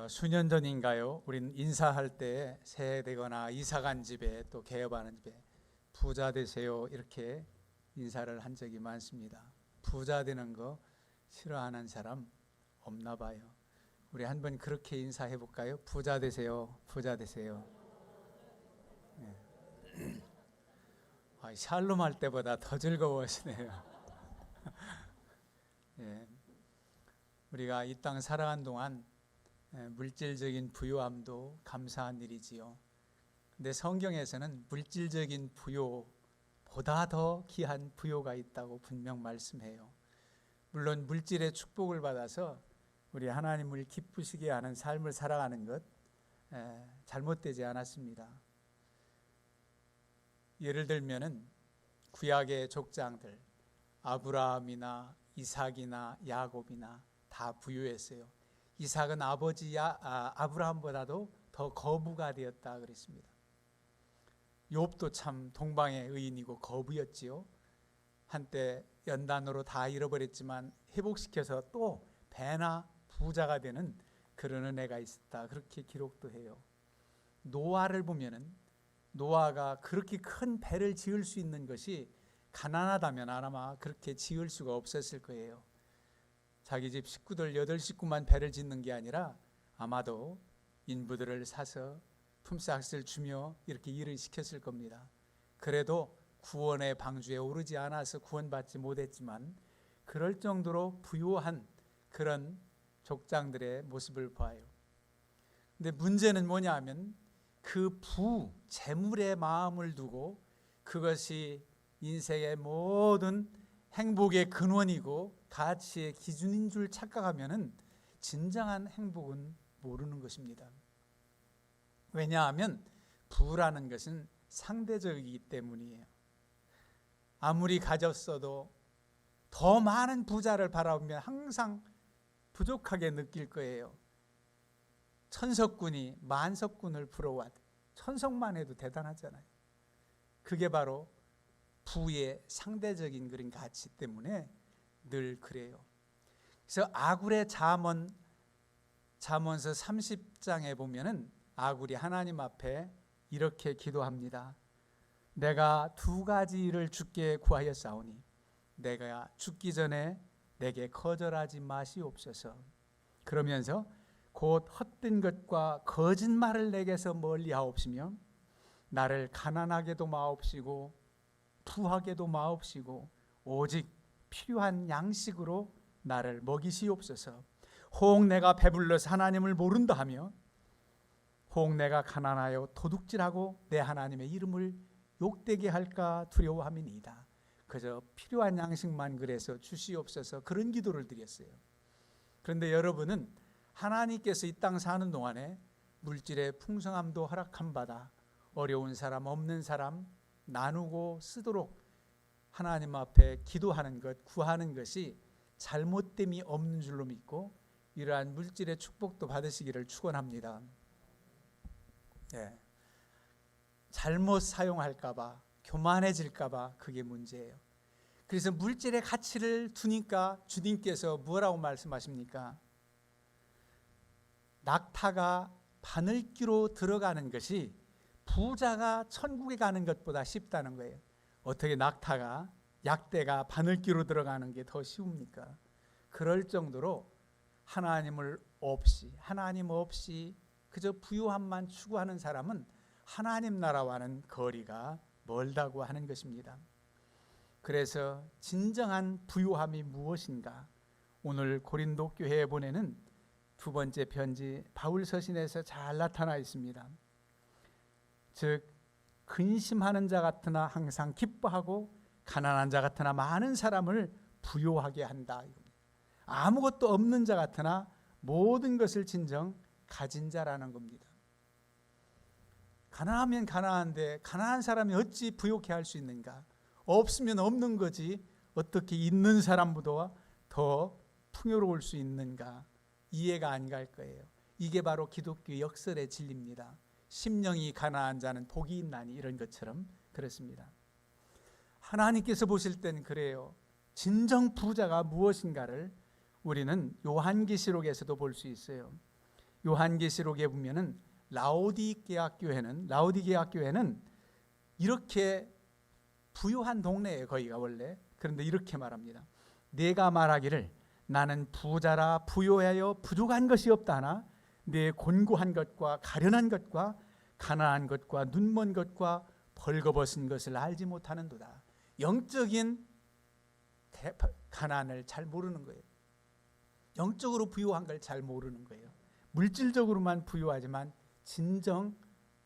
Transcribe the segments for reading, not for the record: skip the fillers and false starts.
수년 전인가요? 우린 인사할 때 새해 되거나 이사 간 집에 또 개업하는 집에 부자 되세요 이렇게 인사를 한 적이 많습니다. 부자 되는 거 싫어하는 사람 없나 봐요. 우리 한번 그렇게 인사해 볼까요? 부자 되세요. 부자 되세요. 네. 샬롬 할 때보다 더 즐거워하시네요. 예. 우리가 이 땅 살아간 동안 물질적인 부유함도 감사한 일이지요. 근데 성경에서는 물질적인 부요보다 더 귀한 부요가 있다고 분명 말씀해요. 물론 물질의 축복을 받아서 우리 하나님을 기쁘시게 하는 삶을 살아가는 것 잘못되지 않았습니다. 예를 들면은 구약의 족장들 아브라함이나 이삭이나 야곱이나 다 부유했어요. 이삭은 아버지 아브라함보다도 더 거부가 되었다 그랬습니다. 욥도 참 동방의 의인이고 거부였지요. 한때 연단으로 다 잃어버렸지만 회복시켜서 또 배나 부자가 되는 그런 은혜가 있었다. 그렇게 기록도 해요. 노아를 보면은 노아가 그렇게 큰 배를 지을 수 있는 것이 가난하다면 아마 그렇게 지을 수가 없었을 거예요. 자기 집 식구들 8식구만 배를 짓는 게 아니라 아마도 인부들을 사서 품삯을 주며 이렇게 일을 시켰을 겁니다. 그래도 구원의 방주에 오르지 않아서 구원받지 못했지만 그럴 정도로 부유한 그런 족장들의 모습을 봐요. 근데 문제는 뭐냐 하면 그 재물의 마음을 두고 그것이 인생의 모든 행복의 근원이고 가치의 기준인 줄 착각하면은 진정한 행복은 모르는 것입니다. 왜냐하면 부라는 것은 상대적이기 때문이에요. 아무리 가졌어도 더 많은 부자를 바라보면 항상 부족하게 느낄 거예요. 천석군이 만석군을 부러워하듯 천석만 해도 대단하잖아요. 그게 바로 부의 상대적인 그런 가치 때문에 늘 그래요. 그래서 아굴의 잠언서 30장에 보면은 아굴이 하나님 앞에 이렇게 기도합니다. 내가 2가지 일을 주께 구하였사오니 내가 죽기 전에 내게 거절하지 마시옵소서. 그러면서 곧 헛된 것과 거짓말을 내게서 멀리하옵시며 나를 가난하게도 마옵시고 부하게도 마옵시고 오직 필요한 양식으로 나를 먹이시옵소서. 혹 내가 배불러서 하나님을 모른다 하며 혹 내가 가난하여 도둑질하고 내 하나님의 이름을 욕되게 할까 두려워함이니이다. 그저 필요한 양식만 그래서 주시옵소서. 그런 기도를 드렸어요. 그런데 여러분은 하나님께서 이 땅 사는 동안에 물질의 풍성함도 허락한 바다 어려운 사람 없는 사람 나누고 쓰도록 하나님 앞에 기도하는 것 구하는 것이 잘못됨이 없는 줄로 믿고 이러한 물질의 축복도 받으시기를 축원합니다. 잘못 사용할까 봐 교만해질까 봐 그게 문제예요. 그래서 물질의 가치를 두니까 주님께서 뭐라고 말씀하십니까? 낙타가 바늘귀로 들어가는 것이 부자가 천국에 가는 것보다 쉽다는 거예요. 어떻게 낙타가 약대가 바늘귀로 들어가는 게 더 쉬웁니까? 그럴 정도로 하나님 없이 그저 부유함만 추구하는 사람은 하나님 나라와는 거리가 멀다고 하는 것입니다. 그래서 진정한 부유함이 무엇인가? 오늘 고린도 교회에 보내는 2번째 편지 바울 서신에서 잘 나타나 있습니다. 즉 근심하는 자 같으나 항상 기뻐하고 가난한 자 같으나 많은 사람을 부유하게 한다. 아무것도 없는 자 같으나 모든 것을 진정 가진 자라는 겁니다. 가난하면 가난한데 가난한 사람이 어찌 부유케 할 수 있는가? 없으면 없는 거지 어떻게 있는 사람보다 더 풍요로울 수 있는가? 이해가 안 갈 거예요. 이게 바로 기독교 역설의 진리입니다. 심령이 가난한 자는 복이 있나니 이런 것처럼 그렇습니다. 하나님께서 보실 땐 그래요. 진정 부자가 무엇인가를 우리는 요한계시록에서도 볼 수 있어요. 요한계시록에 보면은 라오디게아 교회는 이렇게 부유한 동네에 거기가 원래. 그런데 이렇게 말합니다. 내가 말하기를 나는 부자라 부요하여 부족한 것이 없다 하나 내 곤고한 것과 가련한 것과 가난한 것과 눈먼 것과 벌거벗은 것을 알지 못하는도다. 영적인 가난을 잘 모르는 거예요. 영적으로 부유한 걸 잘 모르는 거예요. 물질적으로만 부유하지만 진정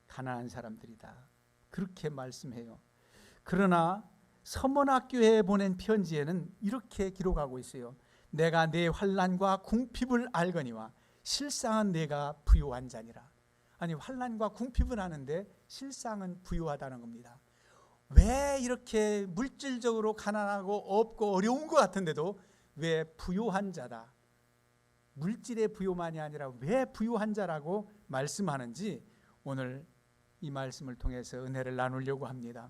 가난한 사람들이다. 그렇게 말씀해요. 그러나 서문학교에 보낸 편지에는 이렇게 기록하고 있어요. 내가 내 환난과 궁핍을 알거니와 실상은 내가 부유한 자니라. 아니, 환난과 궁핍은 아는데 실상은 부유하다는 겁니다. 왜 이렇게 물질적으로 가난하고 없고 어려운 것 같은데도 왜 부유한 자다, 물질의 부유만이 아니라 왜 부유한 자라고 말씀하는지 오늘 이 말씀을 통해서 은혜를 나누려고 합니다.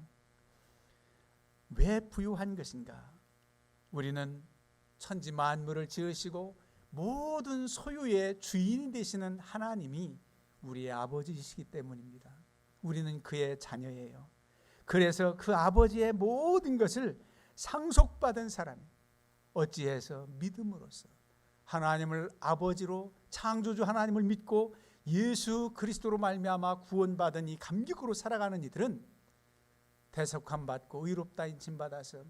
왜 부유한 것인가? 우리는 천지 만물을 지으시고 모든 소유의 주인이 되시는 하나님이 우리의 아버지이시기 때문입니다. 우리는 그의 자녀예요. 그래서 그 아버지의 모든 것을 상속받은 사람이 어찌해서 믿음으로써 하나님을 아버지로 창조주 하나님을 믿고 예수 그리스도로 말미암아 구원받은 이 감격으로 살아가는 이들은 대속함 받고 의롭다 인침 받아서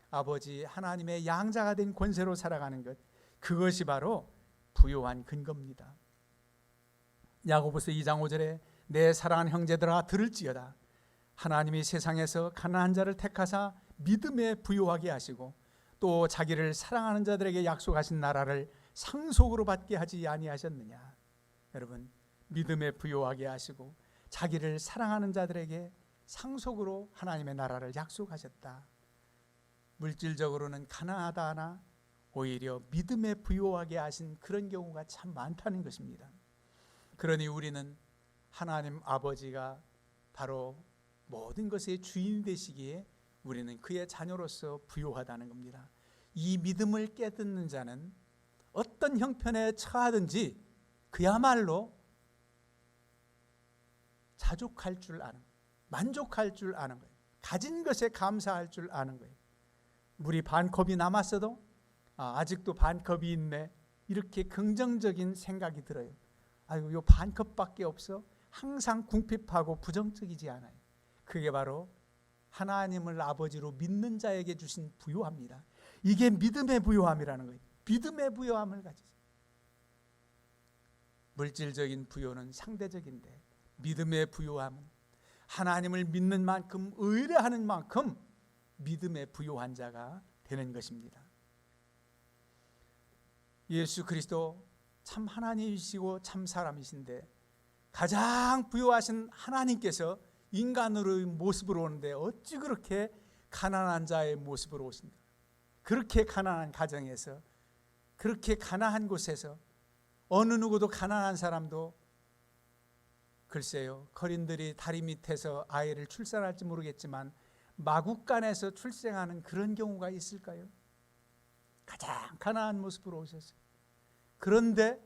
아버지 하나님의 양자가 된 권세로 살아가는 것, 그것이 바로 부요한 근거입니다. 야고보서 2장 5절에 내 사랑하는 형제들아 들을지어다. 하나님이 세상에서 가난한 자를 택하사 믿음에 부요하게 하시고 또 자기를 사랑하는 자들에게 약속하신 나라를 상속으로 받게 하지 아니하셨느냐. 여러분, 믿음에 부요하게 하시고 자기를 사랑하는 자들에게 상속으로 하나님의 나라를 약속하셨다. 물질적으로는 가난하다 하나 오히려 믿음에 부요하게 하신 그런 경우가 참 많다는 것입니다. 그러니 우리는 하나님 아버지가 바로 모든 것의 주인 되시기에 우리는 그의 자녀로서 부요하다는 겁니다. 이 믿음을 깨닫는 자는 어떤 형편에 처하든지 그야말로 자족할 줄 아는, 만족할 줄 아는 거예요. 가진 것에 감사할 줄 아는 거예요. 물이 반 컵이 남았어도 아직도 반 컵이 있네, 이렇게 긍정적인 생각이 들어요. 아이고, 요 반 컵밖에 없어. 항상 궁핍하고 부정적이지 않아요. 그게 바로 하나님을 아버지로 믿는 자에게 주신 부요함입니다. 이게 믿음의 부요함이라는 거예요. 믿음의 부요함을 가지죠. 물질적인 부요는 상대적인데 믿음의 부요함은 하나님을 믿는 만큼, 의뢰하는 만큼 믿음의 부요한 자가 되는 것입니다. 예수 그리스도 참 하나님이시고 참 사람이신데 가장 부요하신 하나님께서 인간으로의 모습으로 오는데 어찌 그렇게 가난한 자의 모습으로 오신가? 그렇게 가난한 가정에서, 그렇게 가난한 곳에서 어느 누구도 가난한 사람도 글쎄요, 거린들이 다리 밑에서 아이를 출산할지 모르겠지만 마국간에서 출생하는 그런 경우가 있을까요? 가장 가난한 모습으로 오셨어요. 그런데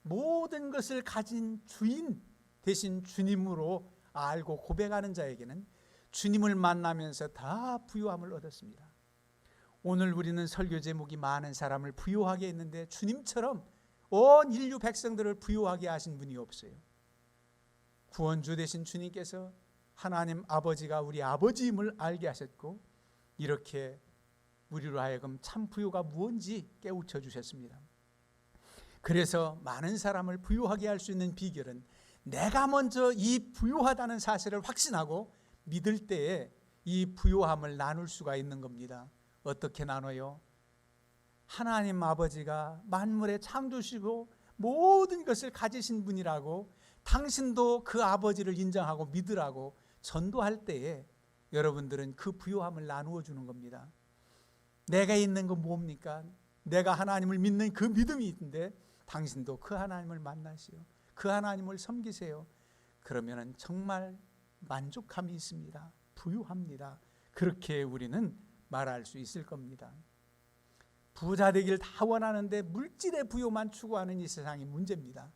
모든 것을 가진 주인 대신 주님으로 알고 고백하는 자에게는 주님을 만나면서 다 부요함을 얻었습니다. 오늘 우리는 설교 제목이 많은 사람을 부요하게 했는데 주님처럼 온 인류 백성들을 부요하게 하신 분이 없어요. 구원주 되신 주님께서 하나님 아버지가 우리 아버지임을 알게 하셨고 이렇게 우리로 하여금 참 부요가 무엇인지 깨우쳐 주셨습니다. 그래서 많은 사람을 부요하게 할 수 있는 비결은 내가 먼저 이 부요하다는 사실을 확신하고 믿을 때에 이 부요함을 나눌 수가 있는 겁니다. 어떻게 나눠요? 하나님 아버지가 만물의 창조시고 모든 것을 가지신 분이라고 당신도 그 아버지를 인정하고 믿으라고 전도할 때에 여러분들은 그 부요함을 나누어 주는 겁니다. 내가 있는 건 뭡니까? 내가 하나님을 믿는 그 믿음이 있는데 당신도 그 하나님을 만나시오. 그 하나님을 섬기세요. 그러면 정말 만족함이 있습니다. 부유합니다. 그렇게 우리는 말할 수 있을 겁니다. 부자 되길 다 원하는데 물질의 부요만 추구하는 이 세상이 문제입니다.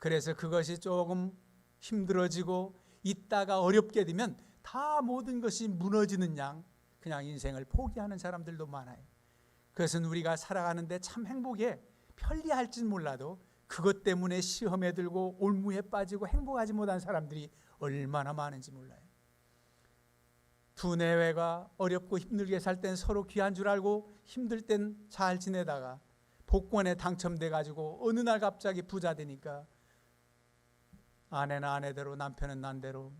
그래서 그것이 조금 힘들어지고 있다가 어렵게 되면 다 모든 것이 무너지는 양 그냥 인생을 포기하는 사람들도 많아요. 그것은 우리가 살아가는데 참 행복에 편리할진 몰라도 그것 때문에 시험에 들고 올무에 빠지고 행복하지 못한 사람들이 얼마나 많은지 몰라요. 두뇌회가 어렵고 힘들게 살 땐 서로 귀한 줄 알고 힘들 땐 잘 지내다가 복권에 당첨돼 가지고 어느 날 갑자기 부자 되니까 아내는 아내대로 남편은 남대로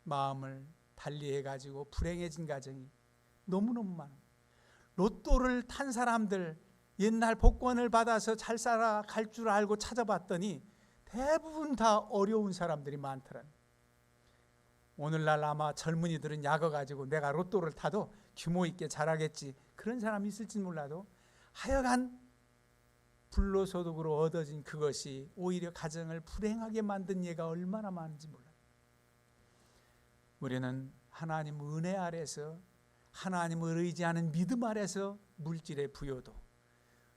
마음을 달리해 가지고 불행해진 가정이 너무너무 많아요. 로또를 탄 사람들, 옛날 복권을 받아서 잘 살아갈 줄 알고 찾아봤더니 대부분 다 어려운 사람들이 많더라고요. 오늘날 아마 젊은이들은 약어 가지고 내가 로또를 타도 규모 있게 잘하겠지 그런 사람이 있을지 몰라도 하여간 불로소득으로 얻어진 그것이 오히려 가정을 불행하게 만든 예가 얼마나 많은지 몰라요. 우리는 하나님 은혜 아래서 하나님을 의지하는 믿음 아래서 물질의 부요도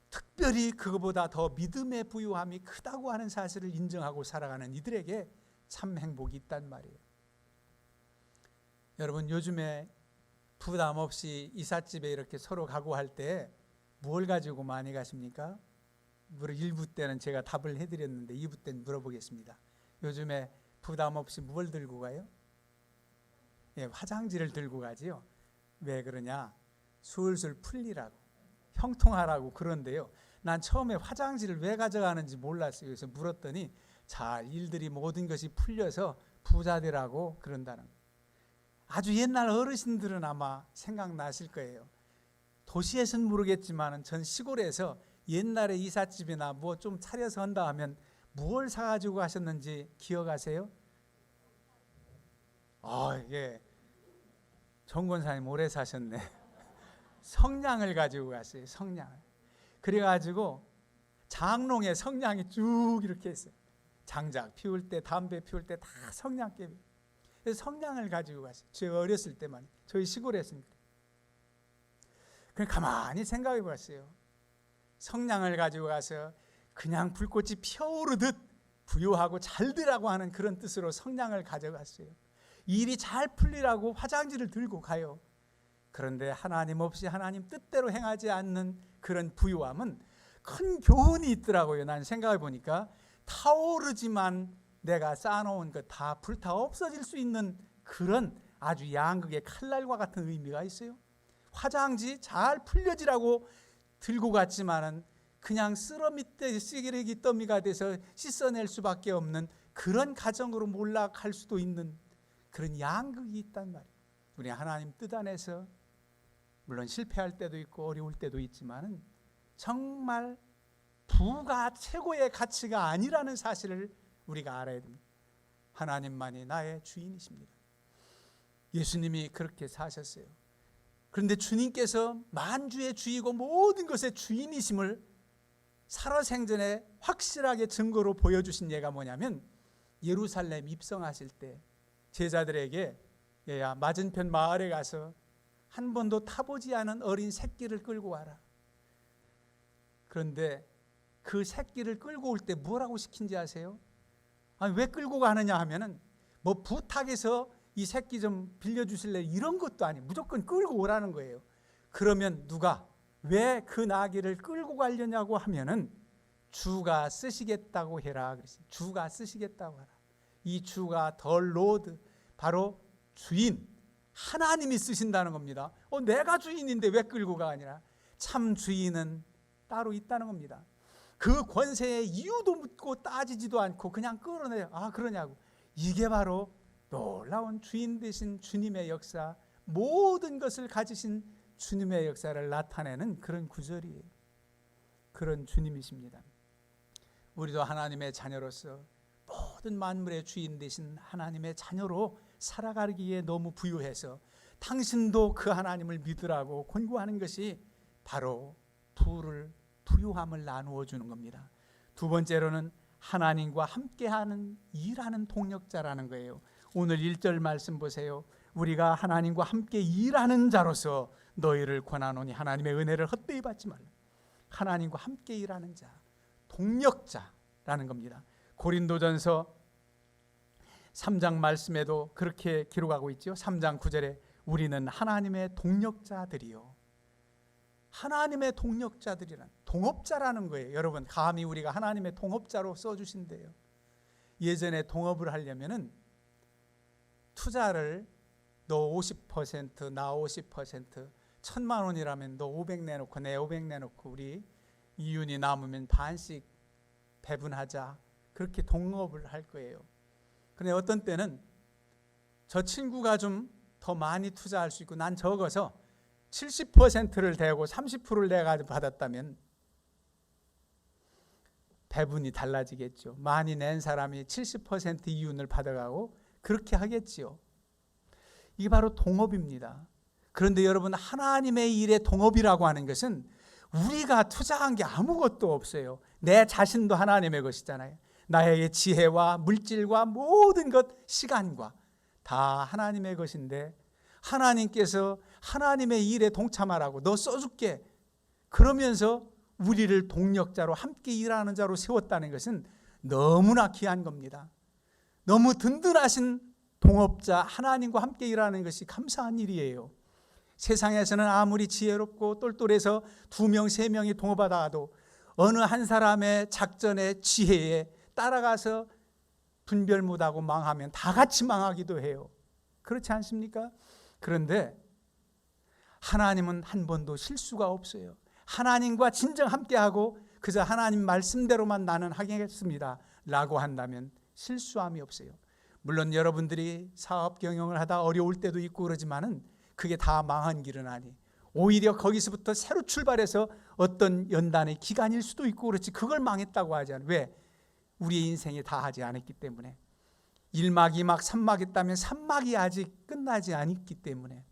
특별히 그것보다 더 믿음의 부요함이 크다고 하는 사실을 인정하고 살아가는 이들에게 참 행복이 있단 말이에요. 여러분 요즘에 부담 없이 이삿집에 이렇게 서로 가고 할 때 뭘 가지고 많이 가십니까? 1부 때는 제가 답을 해드렸는데 2부 때는 물어보겠습니다. 요즘에 부담 없이 뭘 들고 가요? 예, 화장지를 들고 가지요. 왜 그러냐? 술술 풀리라고, 형통하라고 그런데요. 난 처음에 화장지를 왜 가져가는지 몰랐어요. 그래서 물었더니 잘 일들이 모든 것이 풀려서 부자 되라고 그런다는 거예요. 아주 옛날 어르신들은 아마 생각나실 거예요. 도시에서는 모르겠지만 전 시골에서 옛날에 이삿집이나 뭐 좀 차려서 한다 하면 뭘 사가지고 가셨는지 기억하세요? 예. 정 권사님 오래 사셨네. 성냥을 가지고 갔어요. 성냥을. 그래가지고 장롱에 성냥이 쭉 이렇게 있어요. 장작 피울 때, 담배 피울 때 다 성냥개비. 그래서 성냥을 가지고 갔어요. 제가 어렸을 때만 저희 시골에서니까. 그냥 가만히 생각해 봤어요. 성냥을 가지고 가서 그냥 불꽃이 피어오르듯 부유하고 잘 되라고 하는 그런 뜻으로 성냥을 가져갔어요. 일이 잘 풀리라고 화장지를 들고 가요. 그런데 하나님 없이 하나님 뜻대로 행하지 않는 그런 부유함은 큰 교훈이 있더라고요. 난 생각해 보니까 타오르지만 내가 쌓아놓은 것 다 불타 없어질 수 있는 그런 아주 양극의 칼날과 같은 의미가 있어요. 화장지 잘 풀려지라고 들고 갔지만은 그냥 쓰러미 쓰레기 더미가 돼서 씻어낼 수밖에 없는 그런 가정으로 몰락할 수도 있는 그런 양극이 있단 말이에요. 우리 하나님 뜻 안에서 물론 실패할 때도 있고 어려울 때도 있지만은 정말 부가 최고의 가치가 아니라는 사실을 우리가 알아야 됩니다. 하나님만이 나의 주인이십니다. 예수님이 그렇게 사셨어요. 그런데 주님께서 만주의 주이고 모든 것의 주인이심을 살아생전에 확실하게 증거로 보여주신 예가 뭐냐면 예루살렘 입성하실 때 제자들에게 맞은편 마을에 가서 한 번도 타보지 않은 어린 새끼를 끌고 와라. 그런데 그 새끼를 끌고 올 때 뭐라고 시킨지 아세요? 아니, 왜 끌고 가느냐 하면은 뭐 부탁해서 이 새끼 좀 빌려주실래 이런 것도 아니에요. 무조건 끌고 오라는 거예요. 그러면 누가 왜 그 나귀를 끌고 가려냐고 하면은 주가 쓰시겠다고 해라 그랬어요. 주가 쓰시겠다고 하라. 이 주가 더 로드 바로 주인 하나님이 쓰신다는 겁니다. 내가 주인인데 왜 끌고 가 아니라 참 주인은 따로 있다는 겁니다. 그 권세의 이유도 묻고 따지지도 않고 그냥 끌어내요. 그러냐고. 이게 바로 놀라운 주인 되신 주님의 역사, 모든 것을 가지신 주님의 역사를 나타내는 그런 구절이에요. 그런 주님이십니다. 우리도 하나님의 자녀로서 모든 만물의 주인 되신 하나님의 자녀로 살아가기에 너무 부유해서 당신도 그 하나님을 믿으라고 권고하는 것이 바로 부유함을 나누어 주는 겁니다. 두 번째로는 하나님과 함께하는 일하는 동력자라는 거예요. 오늘 1절 말씀 보세요. 우리가 하나님과 함께 일하는 자로서 너희를 권하노니 하나님의 은혜를 헛되이 받지 말라. 하나님과 함께 일하는 자, 동력자라는 겁니다. 고린도전서 3장 말씀에도 그렇게 기록하고 있죠. 3장 9절에 우리는 하나님의 동력자들이요. 하나님의 동력자들이란 동업자라는 거예요. 여러분, 감히 우리가 하나님의 동업자로 써주신대요. 예전에 동업을 하려면은 투자를 너 50%, 나 50%, 1,000만 원이라면 너 500 내놓고 내 500 내놓고 우리 이윤이 남으면 반씩 배분하자. 그렇게 동업을 할 거예요. 그런데 어떤 때는 저 친구가 좀 더 많이 투자할 수 있고 난 적어서 70%를 대고 30%를 내가 받았다면 배분이 달라지겠죠. 많이 낸 사람이 70% 이윤을 받아가고 그렇게 하겠지요. 이게 바로 동업입니다. 그런데 여러분, 하나님의 일의 동업이라고 하는 것은 우리가 투자한 게 아무것도 없어요. 내 자신도 하나님의 것이잖아요. 나에게 지혜와 물질과 모든 것, 시간과 다 하나님의 것인데 하나님께서 하나님의 일에 동참하라고 너 써줄게 그러면서 우리를 동력자로 함께 일하는 자로 세웠다는 것은 너무나 귀한 겁니다. 너무 든든하신 동업자 하나님과 함께 일하는 것이 감사한 일이에요. 세상에서는 아무리 지혜롭고 똘똘해서 2명, 3명이 동업하다가도 어느 한 사람의 작전의 지혜에 따라가서 분별 못하고 망하면 다 같이 망하기도 해요. 그렇지 않습니까? 그런데 하나님은 한 번도 실수가 없어요. 하나님과 진정 함께하고 그저 하나님 말씀대로만 나는 하겠습니다 라고 한다면 실수함이 없어요. 물론 여러분들이 사업 경영을 하다 어려울 때도 있고 그러지만은 그게 다 망한 길은 아니. 오히려 거기서부터 새로 출발해서 어떤 연단의 기간일 수도 있고 그렇지 그걸 망했다고 하지 않아요. 왜? 우리의 인생이 다 하지 않았기 때문에. 1막, 2막, 3막 있다면 3막이 아직 끝나지 않았기 때문에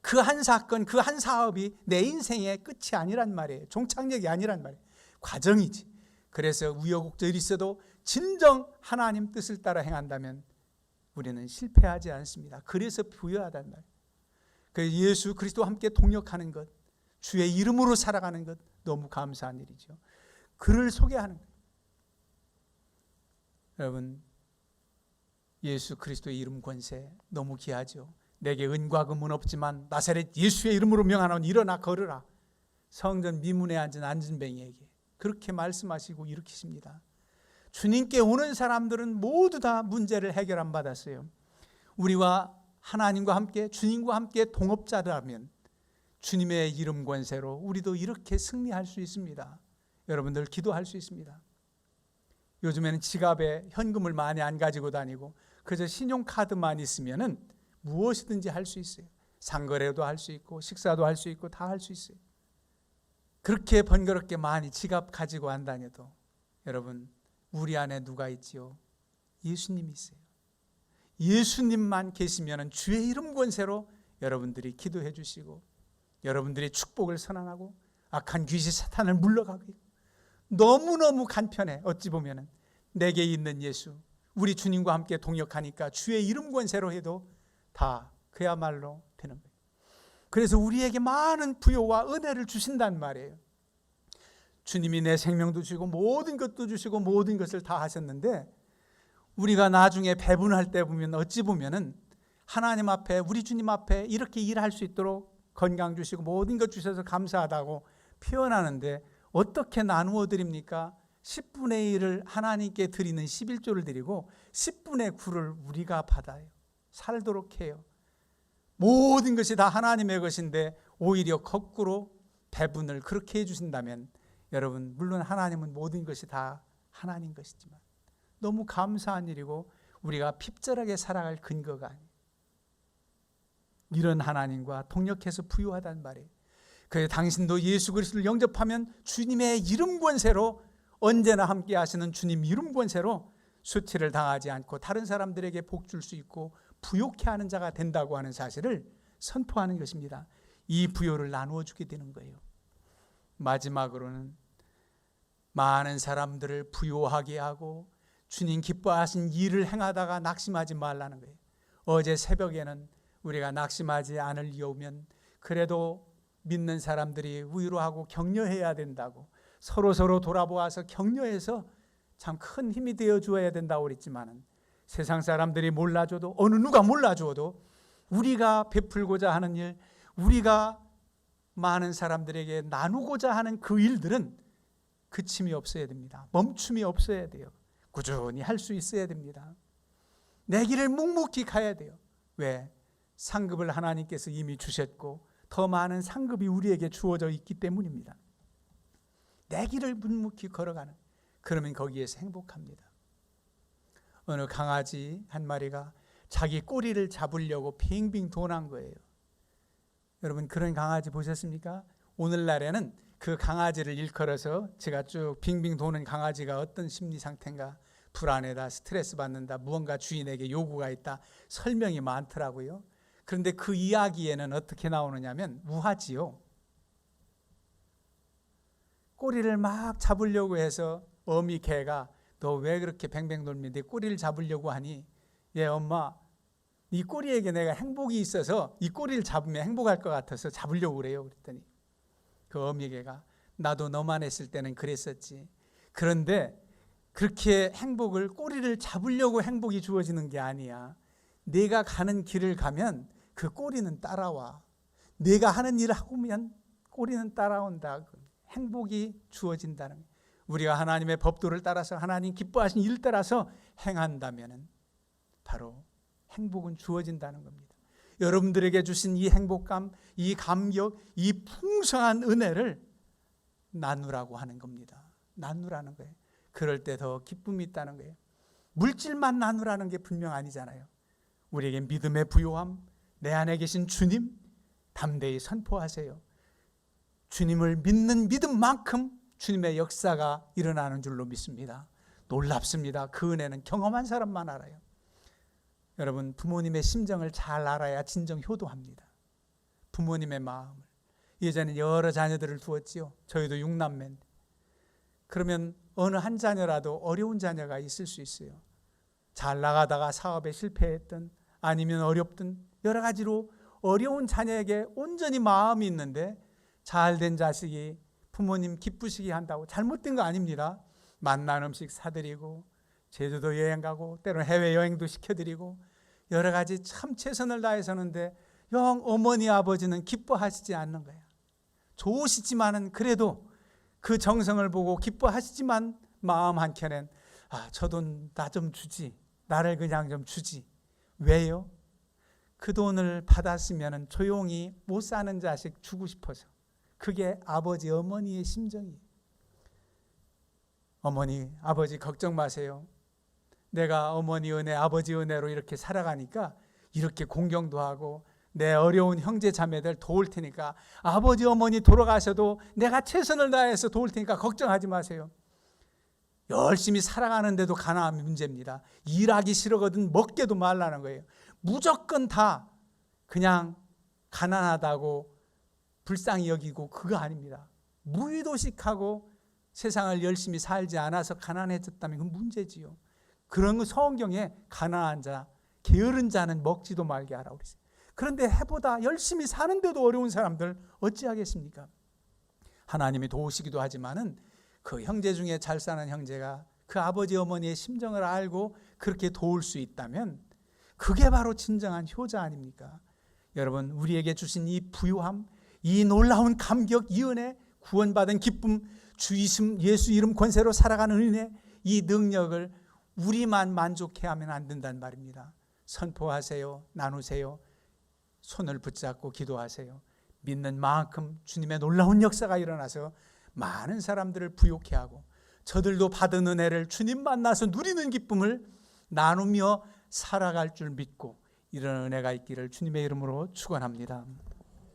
그 한 사건, 그 한 사업이 내 인생의 끝이 아니란 말이에요. 종착역이 아니란 말이에요. 과정이지. 그래서 우여곡절이 있어도 진정 하나님 뜻을 따라 행한다면 우리는 실패하지 않습니다. 그래서 부유하단 말이에요. 그래서 예수 그리스도와 함께 동역하는 것, 주의 이름으로 살아가는 것 너무 감사한 일이죠. 그를 소개하는 것. 여러분, 예수 그리스도의 이름 권세 너무 귀하죠. 내게 은과 금은 없지만 나사렛 예수의 이름으로 명하노니 일어나 걸으라. 성전 미문에 앉은 안진뱅이에게 그렇게 말씀하시고 일으키십니다. 주님께 오는 사람들은 모두 다 문제를 해결 안 받았어요. 우리와 하나님과 함께 주님과 함께 동업자라면 주님의 이름 권세로 우리도 이렇게 승리할 수 있습니다. 여러분들 기도할 수 있습니다. 요즘에는 지갑에 현금을 많이 안 가지고 다니고 그저 신용카드만 있으면은 무엇이든지 할 수 있어요. 상거래도 할 수 있고 식사도 할 수 있고 다 할 수 있어요. 그렇게 번거롭게 많이 지갑 가지고 안 다녀도 여러분, 우리 안에 누가 있지요? 예수님이 있어요. 예수님만 계시면 주의 이름 권세로 여러분들이 기도해 주시고 여러분들이 축복을 선언하고 악한 귀신 사탄을 물러가고 너무너무 간편해. 어찌 보면 내게 있는 예수, 우리 주님과 함께 동역하니까 주의 이름 권세로 해도 다 그야말로 되는 거예요. 그래서 우리에게 많은 부요와 은혜를 주신단 말이에요. 주님이 내 생명도 주시고 모든 것도 주시고 모든 것을 다 하셨는데 우리가 나중에 배분할 때 보면 어찌 보면은 하나님 앞에 우리 주님 앞에 이렇게 일할 수 있도록 건강 주시고 모든 것 주셔서 감사하다고 표현하는데 어떻게 나누어 드립니까? 10분의 1을 하나님께 드리는 11조를 드리고 10분의 9를 우리가 받아요. 살도록 해요. 모든 것이 다 하나님의 것인데 오히려 거꾸로 배분을 그렇게 해주신다면 여러분, 물론 하나님은 모든 것이 다 하나님 것이지만 너무 감사한 일이고 우리가 핍절하게 살아갈 근거가 아니에요. 이런 하나님과 동역해서 부유하단 말이에요. 그래서 당신도 예수 그리스도를 영접하면 주님의 이름 권세로 언제나 함께 하시는 주님 이름 권세로 수치를 당하지 않고 다른 사람들에게 복 줄 수 있고 부욕해 하는 자가 된다고 하는 사실을 선포하는 것입니다. 이 부요를 나누어 주게 되는 거예요. 마지막으로는 많은 사람들을 부요하게 하고 주님 기뻐하신 일을 행하다가 낙심하지 말라는 거예요. 어제 새벽에는 우리가 낙심하지 않을 이유면 그래도 믿는 사람들이 위로하고 격려해야 된다고 서로 돌아보아서 격려해서 참 큰 힘이 되어 주어야 된다고 그랬지만은 세상 사람들이 몰라줘도 어느 누가 몰라줘도 우리가 베풀고자 하는 일, 우리가 많은 사람들에게 나누고자 하는 그 일들은 그침이 없어야 됩니다. 멈춤이 없어야 돼요. 꾸준히 할 수 있어야 됩니다. 내 길을 묵묵히 가야 돼요. 왜? 상급을 하나님께서 이미 주셨고 더 많은 상급이 우리에게 주어져 있기 때문입니다. 내 길을 묵묵히 걸어가는, 그러면 거기에서 행복합니다. 어느 강아지 한 마리가 자기 꼬리를 잡으려고 빙빙 도난 거예요. 여러분 그런 강아지 보셨습니까? 오늘날에는 그 강아지를 일컬어서 제가 쭉 빙빙 도는 강아지가 어떤 심리 상태인가, 불안해다, 스트레스 받는다, 무언가 주인에게 요구가 있다, 설명이 많더라고요. 그런데 그 이야기에는 어떻게 나오느냐면 우하지요. 꼬리를 막 잡으려고 해서 어미 개가 너 왜 그렇게 뱅뱅 돌며 내 꼬리를 잡으려고 하니? 예, 엄마, 이 꼬리에게 내가 행복이 있어서 이 꼬리를 잡으면 행복할 것 같아서 잡으려고 그래요. 그랬더니 그 어미 개가 나도 너만 했을 때는 그랬었지. 그런데 그렇게 행복을, 꼬리를 잡으려고 행복이 주어지는 게 아니야. 내가 가는 길을 가면 그 꼬리는 따라와. 내가 하는 일을 하면 꼬리는 따라온다. 행복이 주어진다는 거예요. 우리가 하나님의 법도를 따라서 하나님 기뻐하신 일 따라서 행한다면 바로 행복은 주어진다는 겁니다. 여러분들에게 주신 이 행복감, 이 감격, 이 풍성한 은혜를 나누라고 하는 겁니다. 나누라는 거예요. 그럴 때 더 기쁨이 있다는 거예요. 물질만 나누라는 게 분명 아니잖아요. 우리에게 믿음의 부요함, 내 안에 계신 주님 담대히 선포하세요. 주님을 믿는 믿음만큼 주님의 역사가 일어나는 줄로 믿습니다. 놀랍습니다. 그 은혜는 경험한 사람만 알아요. 여러분 부모님의 심정을 잘 알아야 진정 효도합니다. 부모님의 마음을. 예전에 여러 자녀들을 두었지요. 저희도 6남매인데 그러면 어느 한 자녀라도 어려운 자녀가 있을 수 있어요. 잘 나가다가 사업에 실패했든 아니면 어렵든 여러 가지로 어려운 자녀에게 온전히 마음이 있는데 잘된 자식이 부모님 기쁘시게 한다고 잘못된 거 아닙니다. 맛난 음식 사드리고 제주도 여행 가고 때로는 해외여행도 시켜드리고 여러 가지 참 최선을 다해서는데 영 어머니 아버지는 기뻐하시지 않는 거예요. 좋으시지만은 그래도 그 정성을 보고 기뻐하시지만 마음 한켠엔 저 돈 나 좀 주지, 나를 그냥 좀 주지. 왜요? 그 돈을 받았으면 조용히 못 사는 자식 주고 싶어서. 그게 아버지 어머니의 심정이에요. 어머니 아버지 걱정 마세요. 내가 어머니 은혜 아버지 은혜로 이렇게 살아가니까 이렇게 공경도 하고 내 어려운 형제 자매들 도울 테니까 아버지 어머니 돌아가셔도 내가 최선을 다해서 도울 테니까 걱정하지 마세요. 열심히 살아가는데도 가난함이 문제입니다. 일하기 싫어거든 먹게도 말라는 거예요. 무조건 다 그냥 가난하다고 불쌍히 여기고 그거 아닙니다. 무의도식하고 세상을 열심히 살지 않아서 가난해졌다면 그건 문제지요. 그런 거 성경에 가난한 자, 게으른 자는 먹지도 말게 하라고 그랬어요. 그런데 해보다 열심히 사는데도 어려운 사람들 어찌하겠습니까? 하나님이 도우시기도 하지만은 그 형제 중에 잘 사는 형제가 그 아버지 어머니의 심정을 알고 그렇게 도울 수 있다면 그게 바로 진정한 효자 아닙니까? 여러분 우리에게 주신 이 부유함, 이 놀라운 감격, 이 은혜, 구원받은 기쁨, 주 예수 이름 권세로 살아가는 은혜, 이 능력을 우리만 만족해야 하면 안 된단 말입니다. 선포하세요. 나누세요. 손을 붙잡고 기도하세요. 믿는 만큼 주님의 놀라운 역사가 일어나서 많은 사람들을 부욕해 하고 저들도 받은 은혜를 주님 만나서 누리는 기쁨을 나누며 살아갈 줄 믿고 이런 은혜가 있기를 주님의 이름으로 축원합니다.